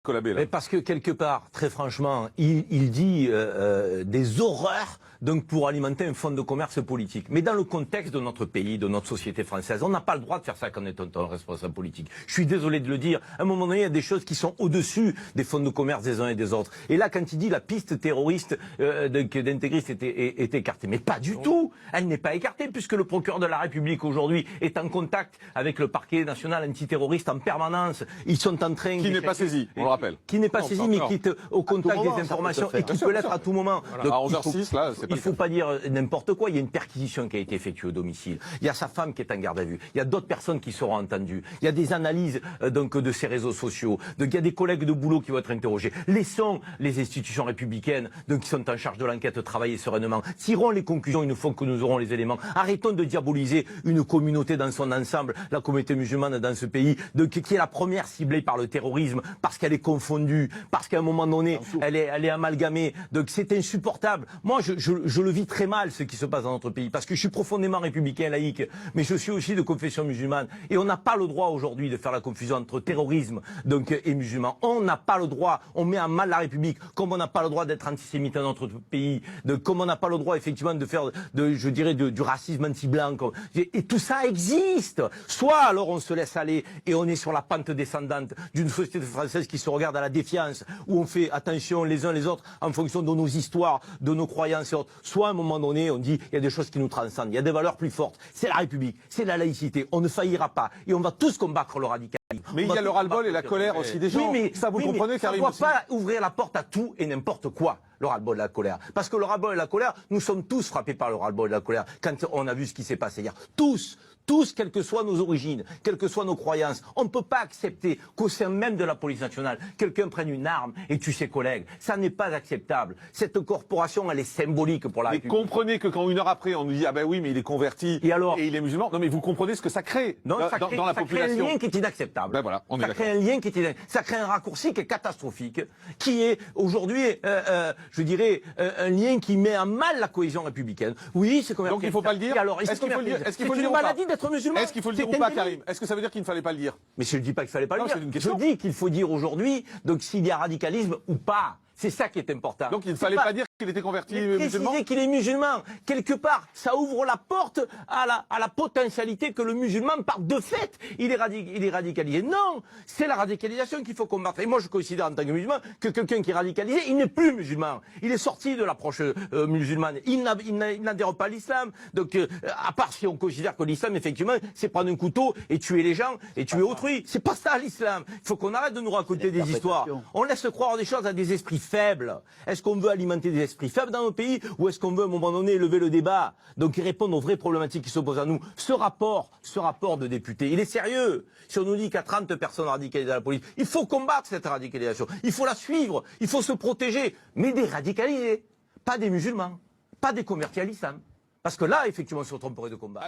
Collabé, là. Mais parce que quelque part, très franchement, il dit des horreurs donc pour alimenter un fonds de commerce politique. Mais dans le contexte de notre pays, de notre société française, on n'a pas le droit de faire ça quand on est un responsable politique. Je suis désolé de le dire. À un moment donné, il y a des choses qui sont au-dessus des fonds de commerce des uns et des autres. Et là, quand il dit la piste terroriste d'intégristes est écartée, mais pas du tout. Elle n'est pas écartée puisque le procureur de la République aujourd'hui est en contact avec le parquet national antiterroriste en permanence. Ils sont en train... Qui n'est pas saisi, on le rappelle. Qui n'est pas saisi, mais qui est au contact des informations et qui peut l'être à tout moment. Voilà. Donc, à 11h06, là, c'est pas il ne faut pas dire n'importe quoi. Il y a une perquisition qui a été effectuée au domicile. Il y a sa femme qui est en garde à vue. Il y a d'autres personnes qui seront entendues. Il y a des analyses donc de ces réseaux sociaux. Donc, il y a des collègues de boulot qui vont être interrogés. Laissons les institutions républicaines donc, qui sont en charge de l'enquête travailler sereinement. Tirons les conclusions une fois que nous aurons les éléments. Arrêtons de diaboliser une communauté dans son ensemble, la communauté musulmane dans ce pays, qui est la première ciblée par le terrorisme parce qu'elle est confondue, parce qu'à un moment donné, elle est amalgamée. Donc c'est insupportable. Moi, je le vis très mal, ce qui se passe dans notre pays, parce que je suis profondément républicain, laïque, mais je suis aussi de confession musulmane. Et on n'a pas le droit aujourd'hui de faire la confusion entre terrorisme et musulman. On n'a pas le droit, on met à mal la République, comme on n'a pas le droit d'être antisémite dans notre pays, comme on n'a pas le droit effectivement de faire, je dirais, du racisme anti-blanc. Et tout ça existe. Soit alors on se laisse aller et on est sur la pente descendante d'une société française qui se regarde à la défiance, où on fait attention les uns les autres en fonction de nos histoires, de nos croyances et autres. Soit à un moment donné, on dit il y a des choses qui nous transcendent, il y a des valeurs plus fortes. C'est la République, c'est la laïcité. On ne faillira pas et on va tous combattre le radicalisme. Mais il y a le ras-le-bol et la colère aussi des gens. Oui, mais ça, vous comprenez, Karim? Ça ne doit pas ouvrir la porte à tout et n'importe quoi. Le ras-le-bol et la colère. Parce que le ras-le-bol et la colère, nous sommes tous frappés par le ras-le-bol et la colère quand on a vu ce qui s'est passé hier. Tous, quelles que soient nos origines, quelles que soient nos croyances, on ne peut pas accepter qu'au sein même de la police nationale, quelqu'un prenne une arme et tue ses collègues. Ça n'est pas acceptable. Cette corporation, elle est symbolique pour la République. Mais comprenez que quand une heure après, on nous dit « Ah ben oui, mais il est converti et il est musulman » Non mais vous comprenez ce que ça crée dans la population. Ça crée un lien qui est inacceptable. Ben voilà, ça crée un lien qui est inacceptable. Ça crée un raccourci qui est catastrophique, qui est aujourd'hui, je dirais, un lien qui met à mal la cohésion républicaine. Oui, c'est converti. Donc il ne faut pas le dire. Alors, est-ce qu'il faut le dire ou pas ? Est-ce qu'il faut le dire ou pas, Karim? Est-ce que ça veut dire qu'il ne fallait pas le dire? Mais je ne dis pas qu'il ne fallait pas le dire. Je dis qu'il faut dire aujourd'hui, donc s'il y a radicalisme ou pas. C'est ça qui est important. Donc il ne fallait pas dire qu'il était converti musulman? Préciser qu'il est musulman. Quelque part, ça ouvre la porte à la potentialité que le musulman, par de fait, il est radicalisé. Non, c'est la radicalisation qu'il faut combattre. Et moi, je considère en tant que musulman que quelqu'un qui est radicalisé, il n'est plus musulman. Il est sorti de l'approche musulmane. Il n'adhère pas à l'islam. Donc, à part si on considère que l'islam, effectivement, c'est prendre un couteau et tuer les gens et tuer autrui. C'est pas ça l'islam. Il faut qu'on arrête de nous raconter des histoires. On laisse croire des choses à des esprits faibles. Est-ce qu'on veut alimenter des esprits faibles dans nos pays ou est-ce qu'on veut à un moment donné élever le débat, donc répondre aux vraies problématiques qui s'opposent à nous? Ce rapport de députés, il est sérieux. Si on nous dit qu'il y a 30 personnes radicalisées dans la police, il faut combattre cette radicalisation, il faut la suivre, il faut se protéger, mais des radicalisés, pas des musulmans, pas des convertis à l'islam. Parce que là, effectivement, on se tromperait de combat.